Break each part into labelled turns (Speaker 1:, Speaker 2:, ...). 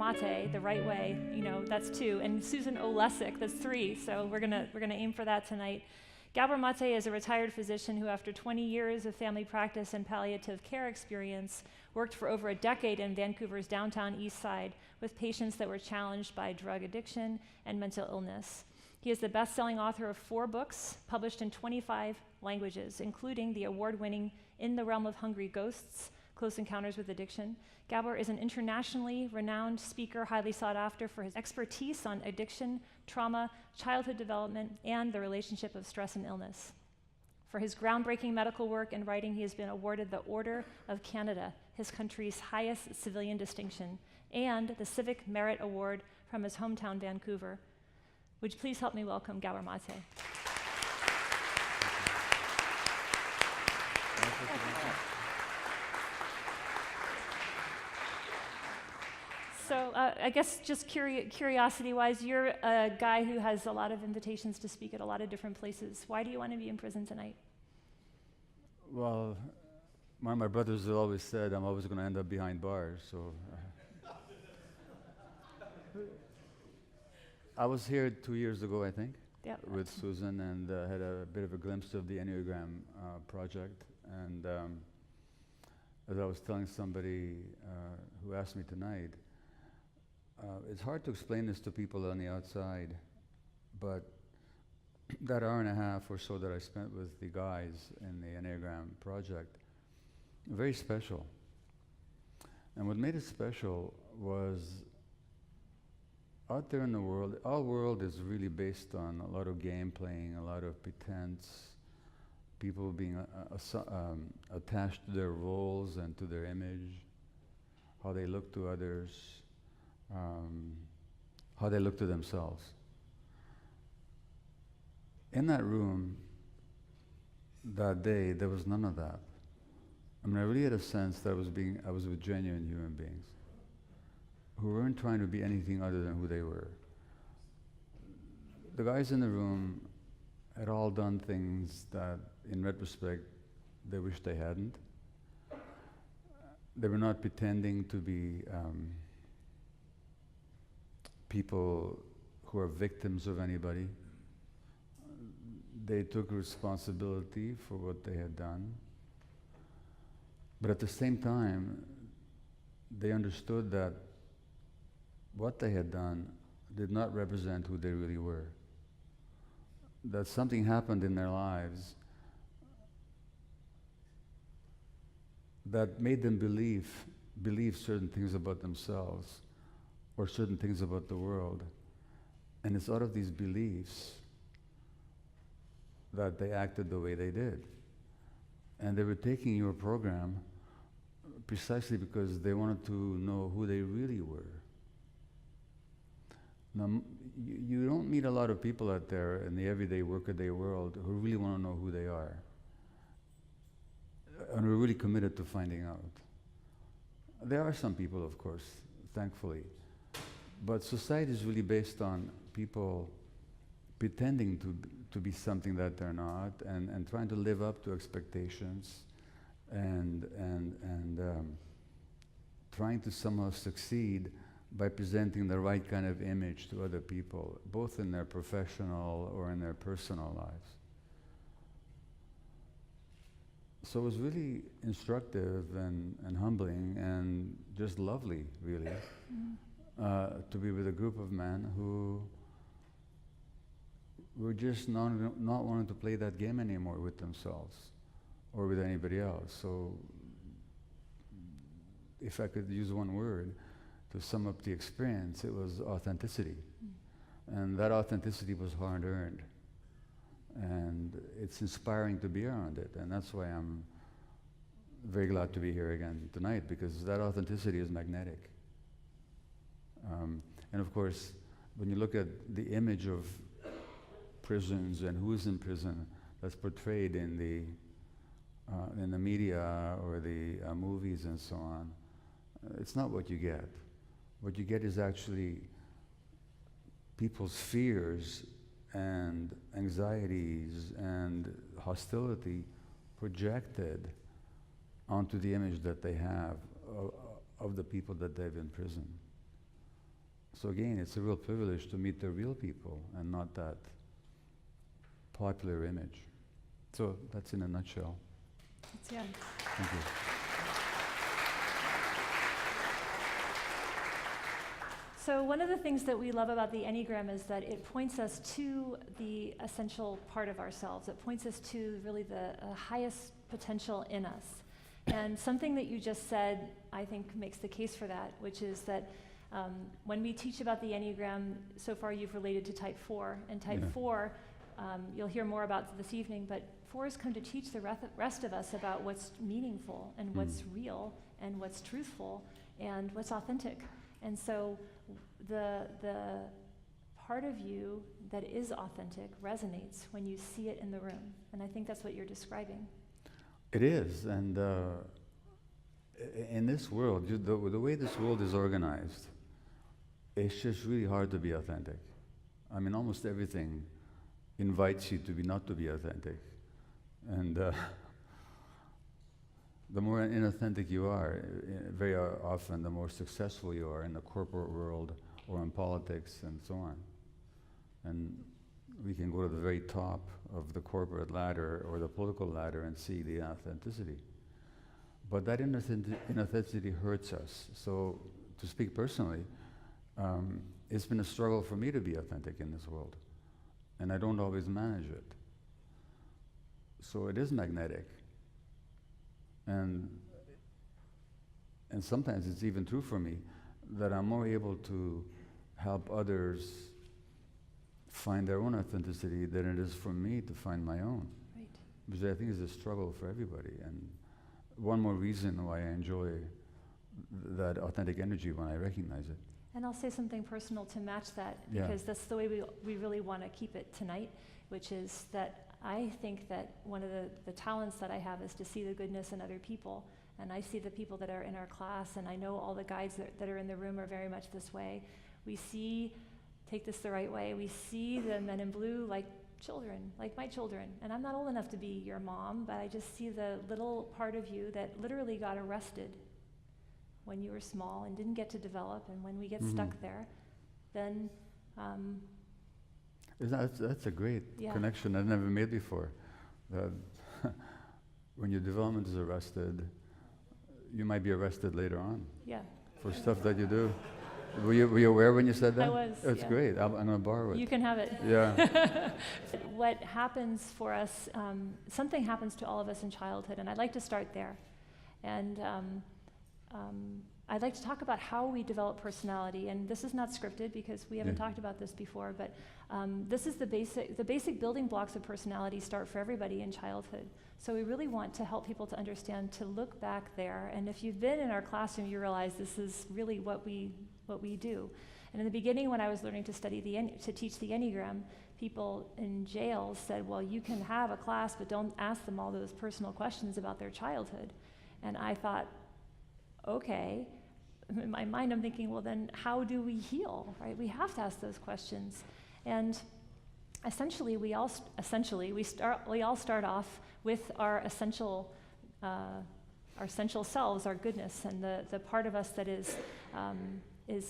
Speaker 1: Maté, the right way, that's 2, and Susan Olesek, that's 3. So we're gonna aim for that tonight. Gabor Maté is a retired physician who, after 20 years of family practice and palliative care experience, worked for over a decade in Vancouver's downtown east side with patients that were challenged by drug addiction and mental illness. He is the best-selling author of 4 books published in 25 languages, including the award-winning In the Realm of Hungry Ghosts, Close Encounters with Addiction. Gabor is an internationally renowned speaker, highly sought after for his expertise on addiction, trauma, childhood development, and the relationship of stress and illness. For his groundbreaking medical work and writing, he has been awarded the Order of Canada, his country's highest civilian distinction, and the Civic Merit Award from his hometown, Vancouver. Would you please help me welcome Gabor Maté? So I guess just curiosity-wise, you're a guy who has a lot of invitations to speak at a lot of different places. Why do you want to be in prison tonight?
Speaker 2: Well, one of my brothers has always said I'm always going to end up behind bars, so... I was here 2 years ago, I think, with Susan, and had a bit of a glimpse of the Enneagram project. And as I was telling somebody who asked me tonight, it's hard to explain this to people on the outside, but that hour and a half or so that I spent with the guys in the Enneagram project, very special. And what made it special was out there in the world, our world is really based on a lot of game playing, a lot of pretense, people being attached to their roles and to their image, how they look to others, how they look to themselves. In that room that day, there was none of that. I mean, I really had a sense that I was with genuine human beings who weren't trying to be anything other than who they were. The guys in the room had all done things that, in retrospect, they wished they hadn't. They were not pretending to be people who are victims of anybody. They took responsibility for what they had done. But at the same time, they understood that what they had done did not represent who they really were. That something happened in their lives that made them believe certain things about themselves or certain things about the world. And it's out of these beliefs that they acted the way they did. And they were taking your program precisely because they wanted to know who they really were. Now, you don't meet a lot of people out there in the everyday, workaday world who really want to know who they are and are really committed to finding out. There are some people, of course, thankfully, but society is really based on people pretending to be something that they're not, and trying to live up to expectations, and trying to somehow succeed by presenting the right kind of image to other people, both in their professional or in their personal lives. So it was really instructive and humbling and just lovely, really, to be with a group of men who were just not wanting to play that game anymore with themselves or with anybody else. So if I could use one word to sum up the experience, it was authenticity. And that authenticity was hard-earned. And it's inspiring to be around it. And that's why I'm very glad to be here again tonight, because that authenticity is magnetic. And of course, when you look at the image of prisons and who's in prison that's portrayed in the media or the movies and so on, it's not what you get. What you get is actually people's fears and anxieties and hostility projected onto the image that they have of the people that they've imprisoned. So again, it's a real privilege to meet the real people and not that popular image. So that's in a nutshell.
Speaker 1: Yeah.
Speaker 2: Thank you.
Speaker 1: So one of the things that we love about the Enneagram is that it points us to the essential part of ourselves. It points us to really the highest potential in us. And something that you just said, I think, makes the case for that, which is that when we teach about the Enneagram, so far you've related to type 4. And type 4, you'll hear more about this evening, but 4s come to teach the rest of us about what's meaningful and what's real and what's truthful and what's authentic. And so the part of you that is authentic resonates when you see it in the room. And I think that's what you're describing.
Speaker 2: It is, and in this world, the way this world is organized, it's just really hard to be authentic. I mean, almost everything invites you to be not to be authentic. And the more inauthentic you are, very often the more successful you are in the corporate world or in politics and so on. And we can go to the very top of the corporate ladder or the political ladder and see the authenticity. But that inauthenticity hurts us. So to speak personally, it's been a struggle for me to be authentic in this world. And I don't always manage it. So it is magnetic. And sometimes it's even true for me that I'm more able to help others find their own authenticity than it is for me to find my own.
Speaker 1: Right.
Speaker 2: Which I think is a struggle for everybody. And one more reason why I enjoy that authentic energy when I recognize it.
Speaker 1: And I'll say something personal to match that, because that's the way we really want to keep it tonight, which is that I think that one of the talents that I have is to see the goodness in other people. And I see the people that are in our class, and I know all the guides that are in the room are very much this way. We see, take this the right way, we see the men in blue like children, like my children. And I'm not old enough to be your mom, but I just see the little part of you that literally got arrested when you were small and didn't get to develop. And when we get stuck there, then
Speaker 2: that's a great connection I've never made before. That when your development is arrested, you might be arrested later on.
Speaker 1: Yeah.
Speaker 2: For stuff that you do. Were you aware when you said that?
Speaker 1: I was.
Speaker 2: That's great. I'm going to borrow it.
Speaker 1: You can have it.
Speaker 2: Yeah.
Speaker 1: What happens for us, something happens to all of us in childhood, and I'd like to start there. And I'd like to talk about how we develop personality, and this is not scripted because we haven't talked about this before, but this is the basic building blocks of personality start for everybody in childhood. So we really want to help people to understand, to look back there, and if you've been in our classroom, you realize this is really what we do. And in the beginning, when I was learning to teach the Enneagram, people in jails said, well, you can have a class, but don't ask them all those personal questions about their childhood. And I thought, okay. In my mind, I'm thinking, well, then how do we heal, right? We have to ask those questions. And essentially, we all start off with our essential selves, our goodness, and the part of us that is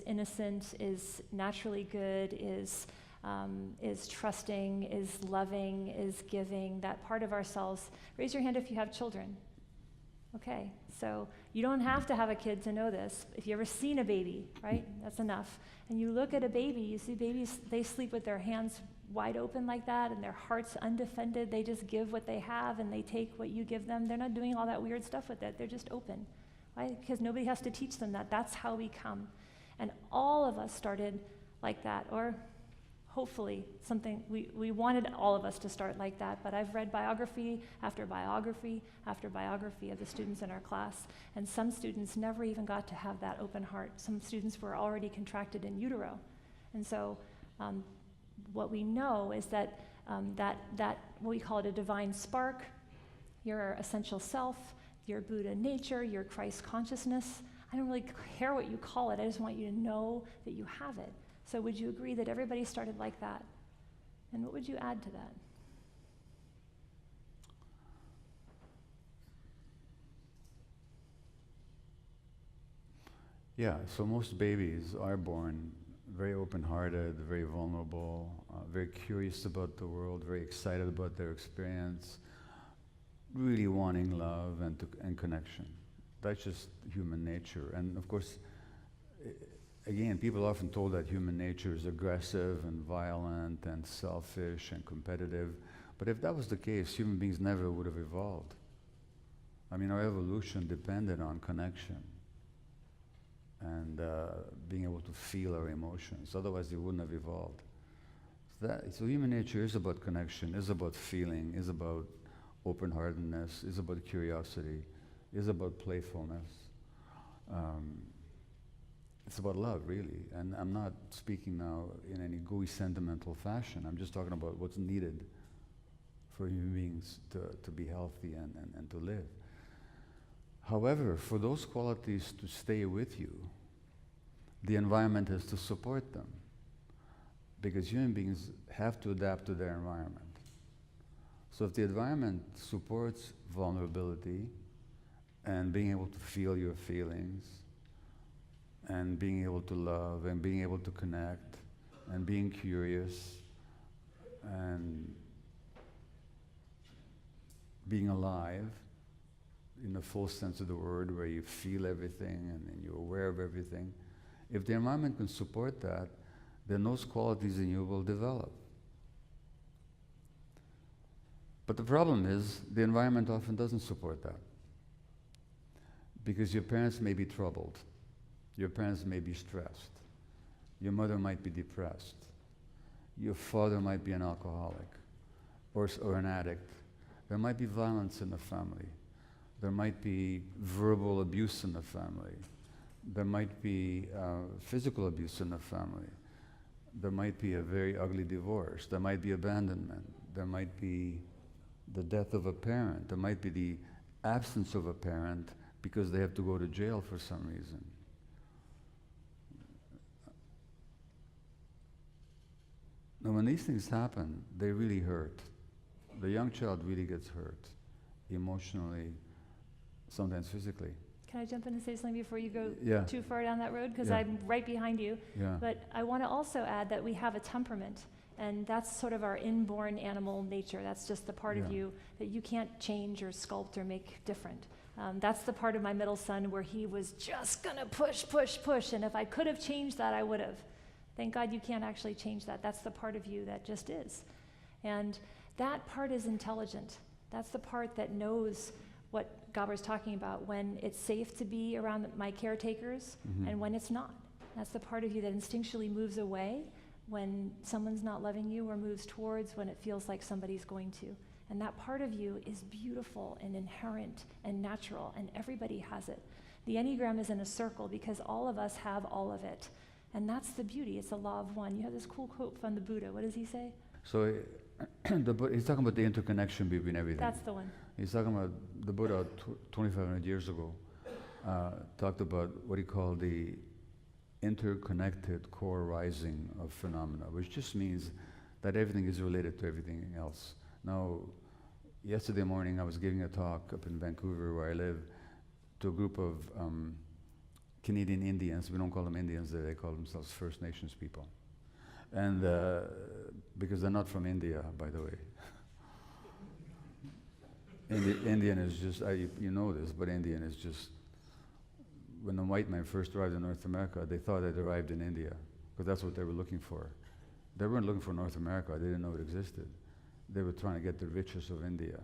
Speaker 1: innocent, is naturally good, is trusting, is loving, is giving. That part of ourselves. Raise your hand if you have children. Okay, so you don't have to have a kid to know this. If you've ever seen a baby, right, that's enough. And you look at a baby, you see babies, they sleep with their hands wide open like that, and their hearts undefended. They just give what they have, and they take what you give them. They're not doing all that weird stuff with it. They're just open, right? Because nobody has to teach them that. That's how we come. And all of us started like that, or hopefully something, we wanted all of us to start like that, but I've read biography after biography after biography of the students in our class, and some students never even got to have that open heart. Some students were already contracted in utero. And so what we know is that that what we call it a divine spark, your essential self, your Buddha nature, your Christ consciousness, I don't really care what you call it, I just want you to know that you have it. So would you agree that everybody started like that? And what would you add to that?
Speaker 2: Yeah, so most babies are born very open-hearted, very vulnerable, very curious about the world, very excited about their experience, really wanting love and connection. That's just human nature. And of course, again, people are often told that human nature is aggressive and violent and selfish and competitive. But if that was the case, human beings never would have evolved. I mean, our evolution depended on connection and being able to feel our emotions. Otherwise, they wouldn't have evolved. So human nature is about connection, is about feeling, is about open-heartedness, is about curiosity, is about playfulness. It's about love, really. And I'm not speaking now in any gooey, sentimental fashion. I'm just talking about what's needed for human beings to be healthy and to live. However, for those qualities to stay with you, the environment has to support them, because human beings have to adapt to their environment. So if the environment supports vulnerability and being able to feel your feelings and being able to love and being able to connect and being curious and being alive in the full sense of the word, where you feel everything and you're aware of everything, if the environment can support that, then those qualities in you will develop. But the problem is, the environment often doesn't support that. Because your parents may be troubled. Your parents may be stressed. Your mother might be depressed. Your father might be an alcoholic or an addict. There might be violence in the family. There might be verbal abuse in the family. There might be physical abuse in the family. There might be a very ugly divorce. There might be abandonment. There might be the death of a parent. There might be the absence of a parent because they have to go to jail for some reason. Now, when these things happen, they really hurt. The young child really gets hurt, emotionally, sometimes physically.
Speaker 1: Can I jump in and say something before you go
Speaker 2: Yeah.
Speaker 1: too far down that road? Because
Speaker 2: Yeah.
Speaker 1: I'm right behind you.
Speaker 2: Yeah.
Speaker 1: But I want to also add that we have a temperament, and that's sort of our inborn animal nature. That's just the part of
Speaker 2: Yeah.
Speaker 1: you that you can't change or sculpt or make different. That's the part of my middle son where he was just going to push, and if I could have changed that, I would have. Thank God you can't actually change that. That's the part of you that just is. And that part is intelligent. That's the part that knows what Gabor's talking about, when it's safe to be around my caretakers and when it's not. That's the part of you that instinctually moves away when someone's not loving you, or moves towards when it feels like somebody's going to. And that part of you is beautiful and inherent and natural, and everybody has it. The Enneagram is in a circle because all of us have all of it. And that's the beauty. It's the law of one. You have this cool quote from the Buddha. What does he say?
Speaker 2: So he's talking about the interconnection between everything.
Speaker 1: That's the one.
Speaker 2: He's talking about the Buddha 2,500 years ago, talked about what he called the interconnected core rising of phenomena, which just means that everything is related to everything else. Now, yesterday morning I was giving a talk up in Vancouver, where I live, to a group of Canadian Indians. We don't call them Indians, they call themselves First Nations people. And because they're not from India, by the way. Indian is just, you know this, but Indian is just, when the white men first arrived in North America, they thought they'd arrived in India, because that's what they were looking for. They weren't looking for North America, they didn't know it existed. They were trying to get the riches of India.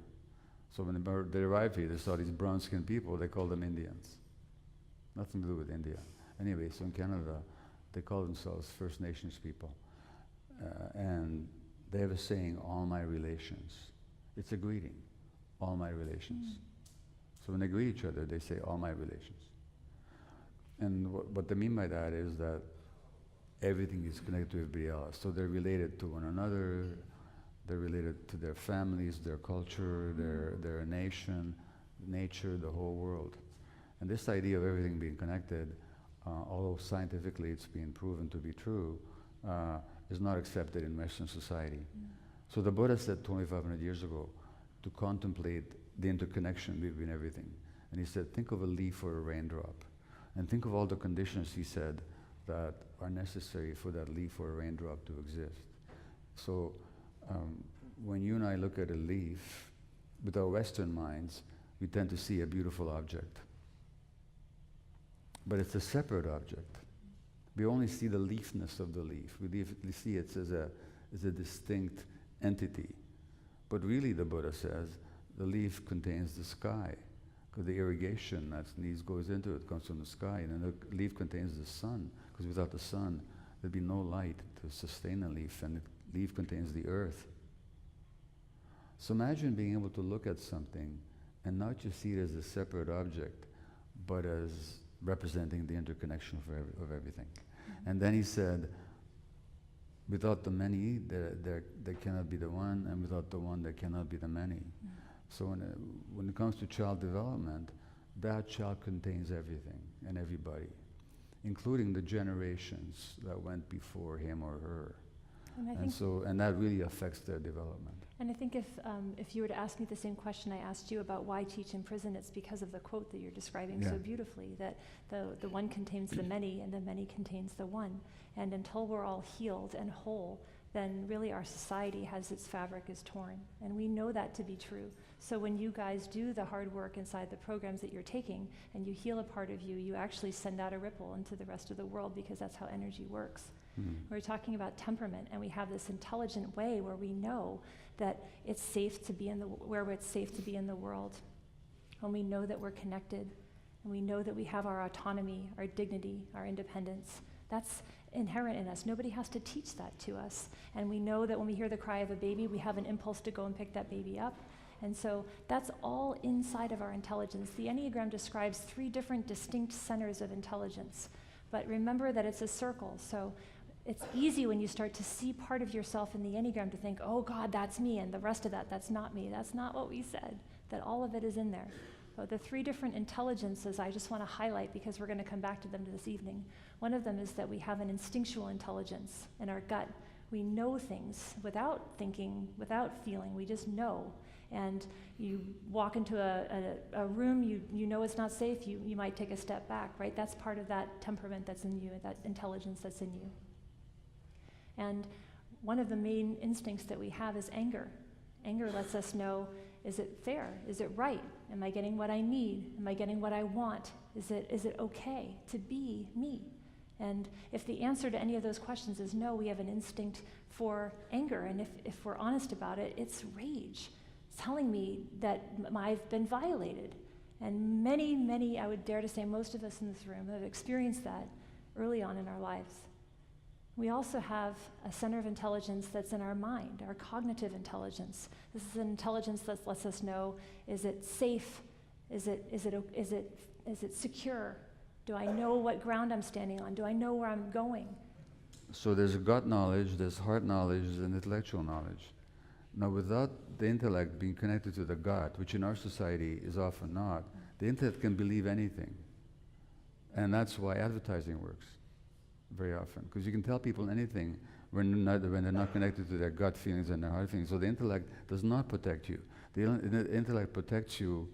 Speaker 2: So when they arrived here, they saw these brown-skinned people, they called them Indians. Nothing to do with India. Anyway, so in Canada, they call themselves First Nations people. And they have a saying, all my relations. It's a greeting, all my relations. So when they greet each other, they say, all my relations. And what they mean by that is that everything is connected to everybody else. So they're related to one another, they're related to their families, their culture, their nation, nature, the whole world. And this idea of everything being connected, although scientifically it's been proven to be true, is not accepted in Western society. So the Buddha said 2,500 years ago to contemplate the interconnection between everything. And he said, think of a leaf or a raindrop. And think of all the conditions, he said, that are necessary for that leaf or a raindrop to exist. So when you and I look at a leaf, with our Western minds, we tend to see a beautiful object. But it's a separate object. We only see the leafness of the leaf. We see it as a distinct entity. But really, the Buddha says, the leaf contains the sky, because the irrigation that goes into it comes from the sky, and then the leaf contains the sun, because without the sun, there'd be no light to sustain a leaf, and the leaf contains the earth. So imagine being able to look at something and not just see it as a separate object, but as representing the interconnection of everything. Mm-hmm. And then he said, without the many, there cannot be the one, and without the one, there cannot be the many. Mm-hmm. So when it comes to child development, that child contains everything and everybody, including the generations that went before him or her. And that really affects their development.
Speaker 1: And I think if you were to ask me the same question I asked you about why teach in prison, it's because of the quote that you're describing so beautifully, that the one contains the many and the many contains the one. And until we're all healed and whole, then really our society has its fabric is torn. And we know that to be true. So when you guys do the hard work inside the programs that you're taking and you heal a part of you, you actually send out a ripple into the rest of the world, because that's how energy works. Mm-hmm. We're talking about temperament, and we have this intelligent way where we know that it's safe to be where it's safe to be in the world. And we know that we're connected, and we know that we have our autonomy, our dignity, our independence. That's inherent in us. Nobody has to teach that to us. And we know that when we hear the cry of a baby, we have an impulse to go and pick that baby up. And so that's all inside of our intelligence. The Enneagram describes 3 different distinct centers of intelligence. But remember that it's a circle. So it's easy when you start to see part of yourself in the Enneagram to think, oh God, that's me, and the rest of that's not me. That's not what we said, that all of it is in there. But the 3 different intelligences I just want to highlight, because we're going to come back to them this evening. One of them is that we have an instinctual intelligence in our gut. We know things without thinking, without feeling. We just know. And you walk into a room, you know it's not safe, you might take a step back, right? That's part of that temperament that's in you, that intelligence that's in you. And one of the main instincts that we have is anger. Anger lets us know, is it fair? Is it right? Am I getting what I need? Am I getting what I want? Is it okay to be me? And if the answer to any of those questions is no, we have an instinct for anger. And if we're honest about it, it's rage. It's telling me that I've been violated. And many, I would dare to say most of us in this room have experienced that early on in our lives. We also have a center of intelligence that's in our mind, our cognitive intelligence. This is an intelligence that lets us know, is it safe? Is it secure? Do I know what ground I'm standing on? Do I know where I'm going?
Speaker 2: So there's gut knowledge, there's heart knowledge, and intellectual knowledge. Now, without the intellect being connected to the gut, which in our society is often not, the intellect can believe anything. And that's why advertising works very often, because you can tell people anything when they're not connected to their gut feelings and their heart feelings. So the intellect does not protect you. The intellect protects you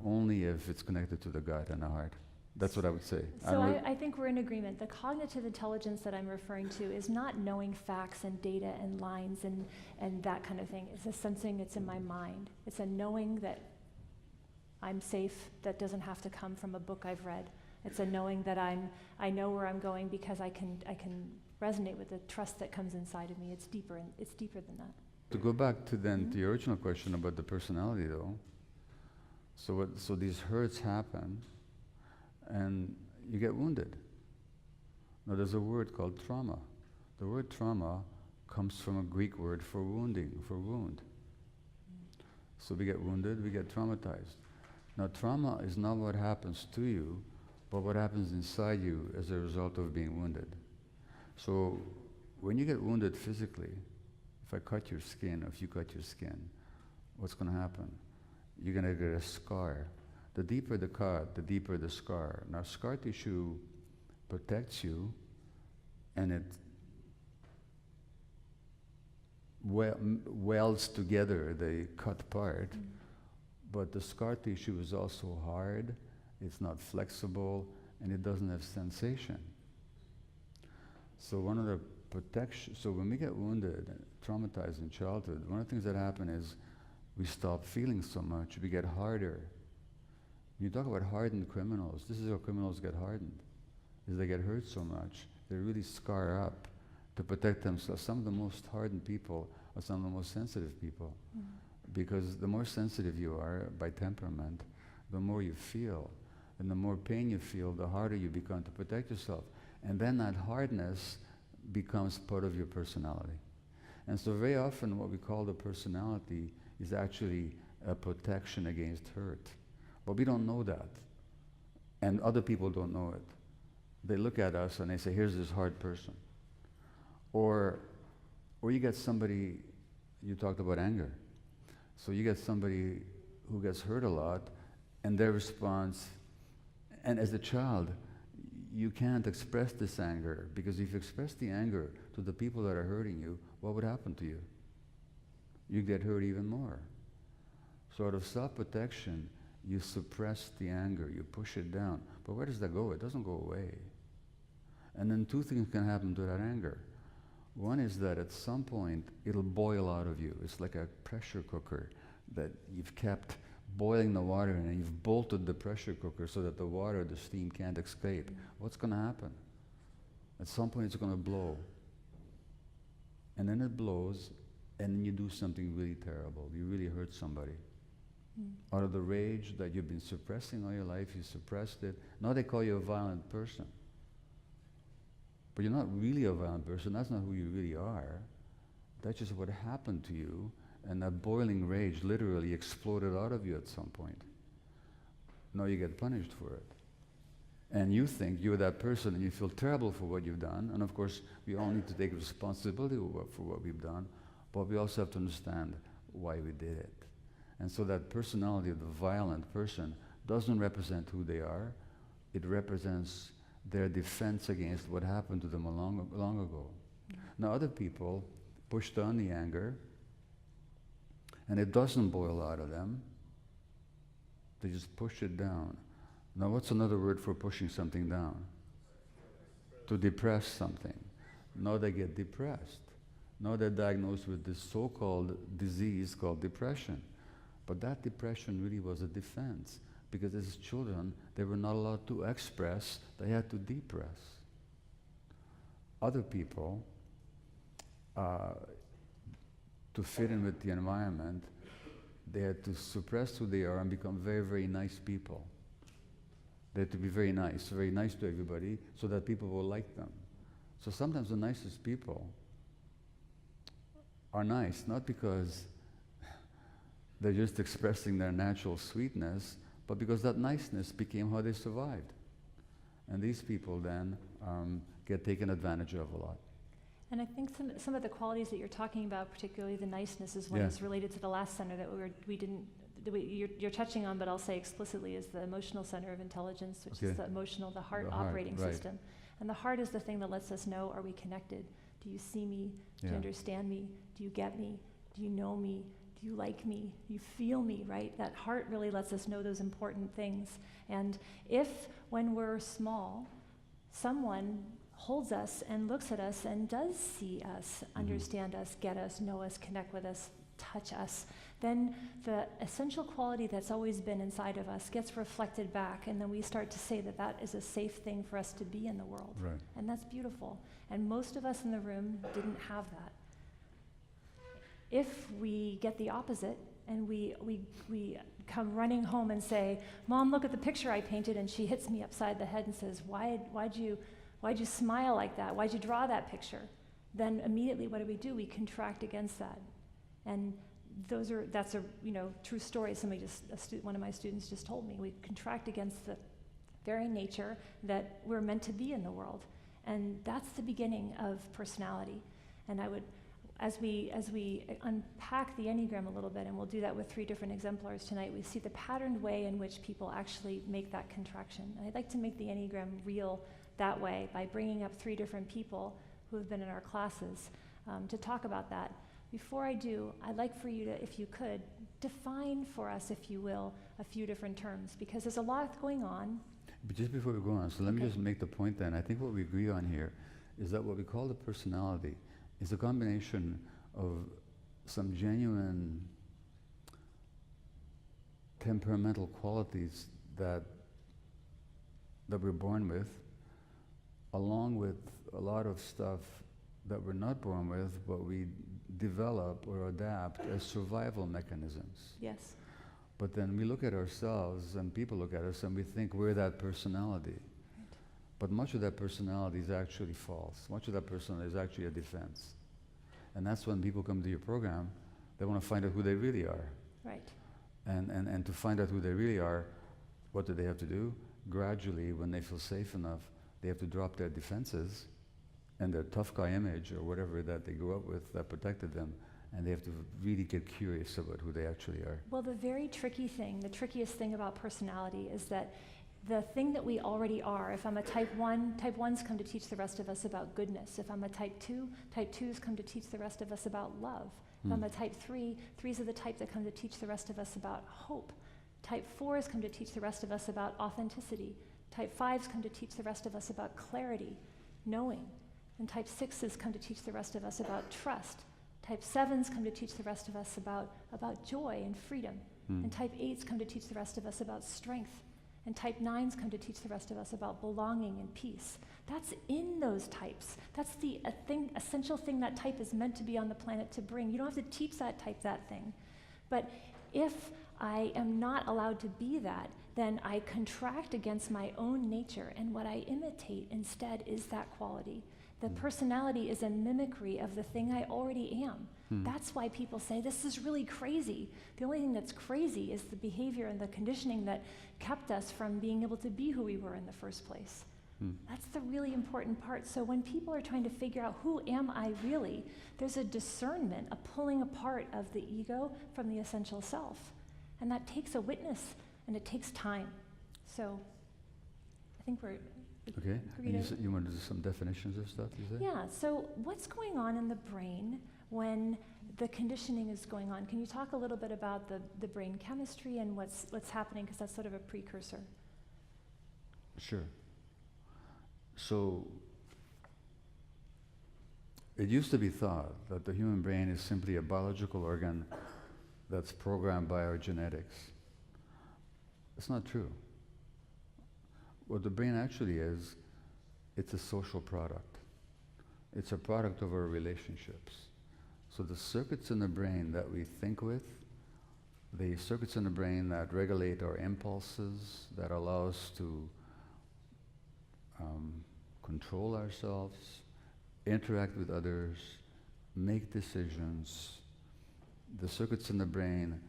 Speaker 2: only if it's connected to the gut and the heart. That's what I would say.
Speaker 1: So I think we're in agreement. The cognitive intelligence that I'm referring to is not knowing facts and data and lines and that kind of thing. It's a sensing that's in my mind. It's a knowing that I'm safe, that doesn't have to come from a book I've read. It's a knowing that I know where I'm going because I can resonate with the trust that comes inside of me. It's deeper than that.
Speaker 2: To go back to to your original question about the personality, though. So these hurts happen, and you get wounded. Now there's a word called trauma. The word trauma comes from a Greek word for wounding, for wound. So we get wounded, we get traumatized. Now trauma is not what happens to you, but what happens inside you as a result of being wounded. So when you get wounded physically, if I cut your skin, or if you cut your skin, what's going to happen? You're going to get a scar. The deeper the cut, the deeper the scar. Now scar tissue protects you, and it welds together the cut part, but the scar tissue is also hard. It's not flexible, and it doesn't have sensation. So one of the protection, so when we get wounded and traumatized in childhood, one of the things that happen is we stop feeling so much, we get harder. When you talk about hardened criminals, this is how criminals get hardened, is they get hurt so much, they really scar up to protect themselves. Some of the most hardened people are some of the most sensitive people. Because the more sensitive you are by temperament, the more you feel. And the more pain you feel, the harder you become to protect yourself. And then that hardness becomes part of your personality. And so very often what we call the personality is actually a protection against hurt. But we don't know that. And other people don't know it. They look at us and they say, here's this hard person. Or you get somebody, you talked about anger. So you get somebody who gets hurt a lot, and their response, and as a child, you can't express this anger, because if you express the anger to the people that are hurting you, what would happen to you? You get hurt even more. So out of self-protection, you suppress the anger, you push it down. But where does that go? It doesn't go away. And then two things can happen to that anger. One is that at some point, it'll boil out of you. It's like a pressure cooker that you've kept boiling the water in, and you've bolted the pressure cooker so that the water, the steam can't escape. What's going to happen? At some point, it's going to blow. And then it blows, and then you do something really terrible. You really hurt somebody. Out of the rage that you've been suppressing all your life, you suppressed it. Now they call you a violent person. But you're not really a violent person. That's not who you really are. That's just what happened to you. And that boiling rage literally exploded out of you at some point. Now you get punished for it. And you think you're that person and you feel terrible for what you've done. And of course, we all need to take responsibility for what we've done. But we also have to understand why we did it. And so that personality of the violent person doesn't represent who they are. It represents their defense against what happened to them long ago. Now other people push down the anger, and it doesn't boil out of them. They just push it down. Now what's another word for pushing something down? To depress something. Now they get depressed. Now they're diagnosed with this so-called disease called depression. But that depression really was a defense, because as children, they were not allowed to express, they had to depress. Other people, to fit in with the environment, they had to suppress who they are and become very, very nice people. They had to be very nice to everybody, so that people will like them. So sometimes the nicest people are nice, not because they're just expressing their natural sweetness, but because that niceness became how they survived. And these people then get taken advantage of a lot.
Speaker 1: And I think some of the qualities that you're talking about, particularly the niceness, is one is related to the last center that you're touching on, but I'll say explicitly, is the emotional center of intelligence, which is the heart operating system. And the heart is the thing that lets us know, are we connected? Do you see me? Do you understand me? Do you get me? Do you know me? Do you like me? Do you feel me, right? That heart really lets us know those important things. And if, when we're small, someone holds us and looks at us and does see us, understand us, get us, know us, connect with us, touch us, then the essential quality that's always been inside of us gets reflected back, and then we start to say that that is a safe thing for us to be in the world.
Speaker 2: Right.
Speaker 1: And that's beautiful. And most of us in the room didn't have that. If we get the opposite and we come running home and say, Mom, look at the picture I painted, and she hits me upside the head and says, why'd you smile like that? Why'd you draw that picture? Then immediately what do? We contract against that. And that's a true story. One of my students just told me. We contract against the very nature that we're meant to be in the world. And that's the beginning of personality. And I would, as we unpack the Enneagram a little bit, and we'll do that with 3 different exemplars tonight, we see the patterned way in which people actually make that contraction. And I'd like to make the Enneagram real that way by bringing up 3 different people who have been in our classes to talk about that. Before I do, I'd like for you to, if you could, define for us, if you will, a few different terms, because there's a lot going on.
Speaker 2: But just before we go on, so let me just make the point then. I think what we agree on here is that what we call the personality is a combination of some genuine temperamental qualities that we're born with, along with a lot of stuff that we're not born with, but we develop or adapt as survival mechanisms.
Speaker 1: Yes.
Speaker 2: But then we look at ourselves, and people look at us, and we think we're that personality. Right. But much of that personality is actually false. Much of that personality is actually a defense. And that's when people come to your program, they want to find out who they really are.
Speaker 1: Right.
Speaker 2: And to find out who they really are, what do they have to do? Gradually, when they feel safe enough, they have to drop their defenses and their tough guy image or whatever that they grew up with that protected them, and they have to really get curious about who they actually are.
Speaker 1: Well, the very tricky thing, the trickiest thing about personality is that the thing that we already are, if I'm a type 1, type 1s come to teach the rest of us about goodness. If I'm a type 2, type 2s come to teach the rest of us about love. If I'm a type 3, 3s are the type that come to teach the rest of us about hope. Type 4s come to teach the rest of us about authenticity. Type 5s come to teach the rest of us about clarity, knowing. And type 6s come to teach the rest of us about trust. Type 7s come to teach the rest of us about joy and freedom. And type 8s come to teach the rest of us about strength. And type 9s come to teach the rest of us about belonging and peace. That's in those types. That's the essential thing that type is meant to be on the planet to bring. You don't have to teach that type that thing. But if I am not allowed to be that, then I contract against my own nature, and what I imitate instead is that quality. The personality is a mimicry of the thing I already am. That's why people say, this is really crazy. The only thing that's crazy is the behavior and the conditioning that kept us from being able to be who we were in the first place. That's the really important part. So when people are trying to figure out who am I really, there's a discernment, a pulling apart of the ego from the essential self. And that takes a witness, and it takes time. So I think we're...
Speaker 2: Okay, and you want to do some definitions of stuff, you say?
Speaker 1: Yeah, so what's going on in the brain when the conditioning is going on? Can you talk a little bit about the brain chemistry and what's happening, because that's sort of a precursor.
Speaker 2: Sure. So, it used to be thought that the human brain is simply a biological organ that's programmed by our genetics. It's not true. What the brain actually is, it's a social product. It's a product of our relationships. So the circuits in the brain that we think with, the circuits in the brain that regulate our impulses, that allow us to control ourselves, interact with others, make decisions, the circuits in the brain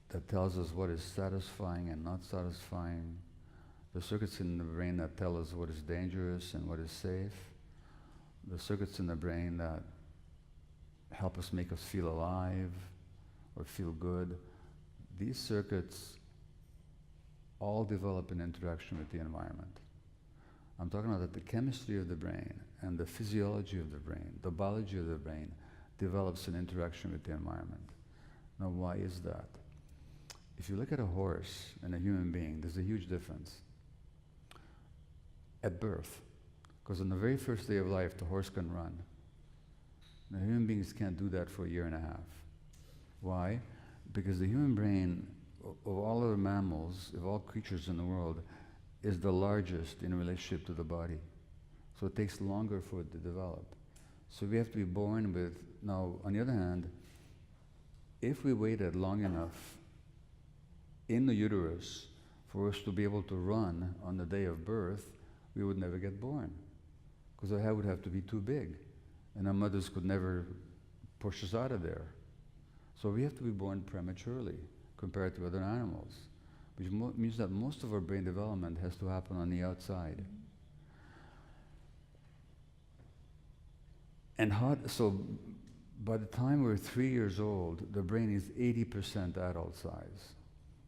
Speaker 2: that tells us what is satisfying and not satisfying, the circuits in the brain that tell us what is dangerous and what is safe, the circuits in the brain that help us make us feel alive or feel good, these circuits all develop in interaction with the environment. I'm talking about that the chemistry of the brain and the physiology of the brain, the biology of the brain, develops in interaction with the environment. Now, why is that? If you look at a horse and a human being, there's a huge difference. At birth, because on the very first day of life, the horse can run. Now, human beings can't do that for a year and a half. Why? Because the human brain, of all other mammals, of all creatures in the world, is the largest in relationship to the body. So it takes longer for it to develop. So we have to be born with, now, on the other hand, if we waited long enough in the uterus for us to be able to run on the day of birth, we would never get born, because our head would have to be too big, and our mothers could never push us out of there. So we have to be born prematurely compared to other animals, which means that most of our brain development has to happen on the outside. And so by the time we're 3 years old, the brain is 80% adult size,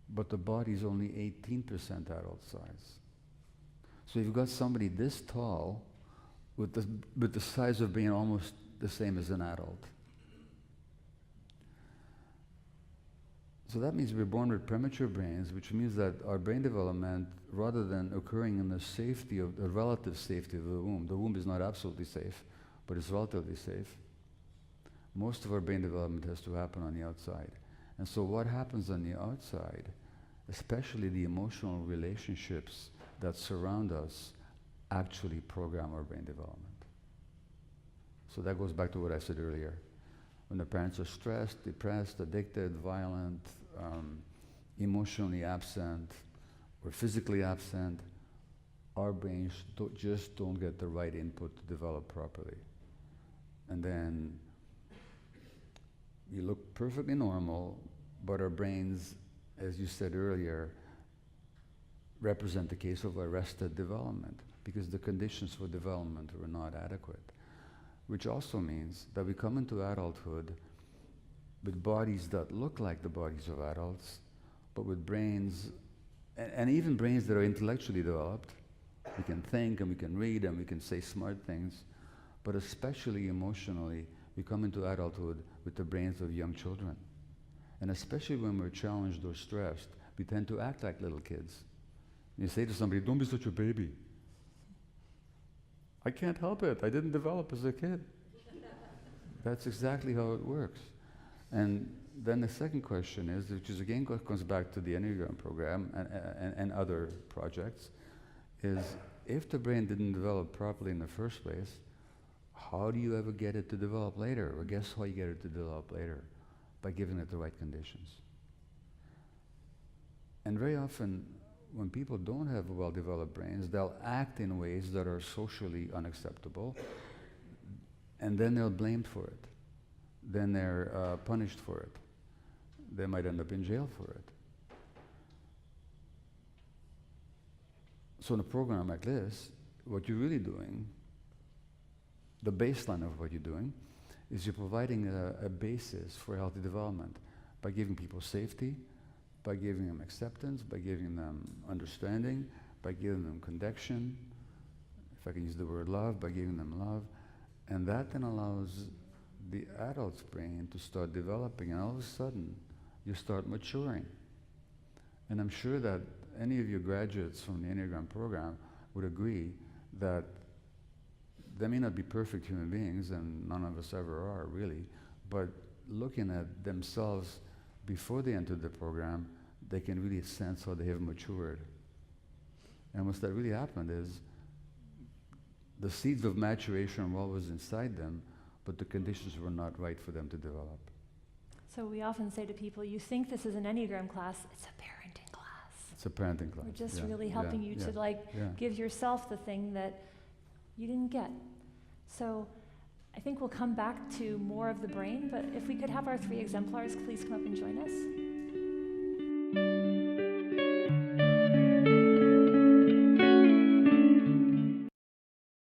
Speaker 2: but the body is only 18% adult size. So you've got somebody this tall with the size of being almost the same as an adult. So that means we're born with premature brains, which means that our brain development, rather than occurring in the safety of the relative safety of the womb is not absolutely safe, but it's relatively safe. Most of our brain development has to happen on the outside. And so what happens on the outside, especially the emotional relationships that surround us, actually program our brain development. So that goes back to what I said earlier. When the parents are stressed, depressed, addicted, violent, emotionally absent, or physically absent, our brains just don't get the right input to develop properly. And then we look perfectly normal, but our brains, as you said earlier, represent the case of arrested development because the conditions for development were not adequate. Which also means that we come into adulthood with bodies that look like the bodies of adults, but with brains, and even brains that are intellectually developed. We can think and we can read and we can say smart things, but especially emotionally, we come into adulthood with the brains of young children. And especially when we're challenged or stressed, we tend to act like little kids. You say to somebody, "Don't be such a baby." I can't help it. I didn't develop as a kid. That's exactly how it works. And then the second question is, which is again comes back to the Enneagram program and other projects, is if the brain didn't develop properly in the first place, how do you ever get it to develop later? Or guess how you get it to develop later? By giving it the right conditions. And very often, when people don't have well-developed brains, they'll act in ways that are socially unacceptable, and then they're blamed for it. Then they're punished for it. They might end up in jail for it. So in a program like this, what you're really doing, the baseline of what you're doing, is you're providing a basis for healthy development by giving people safety, by giving them acceptance, by giving them understanding, by giving them connection, if I can use the word love, by giving them love. And that then allows the adult's brain to start developing, and all of a sudden, you start maturing. And I'm sure that any of your graduates from the Enneagram program would agree that they may not be perfect human beings, and none of us ever are, really, but looking at themselves before they entered the program, they can really sense how they have matured. And what's that really happened is the seeds of maturation were always inside them, but the conditions were not right for them to develop.
Speaker 1: So we often say to people, you think this is an Enneagram class, it's a parenting class.
Speaker 2: It's a parenting class.
Speaker 1: We're just really helping you to give yourself the thing that you didn't get. So I think we'll come back to more of the brain, but if we could have our 3 exemplars please come up and join us.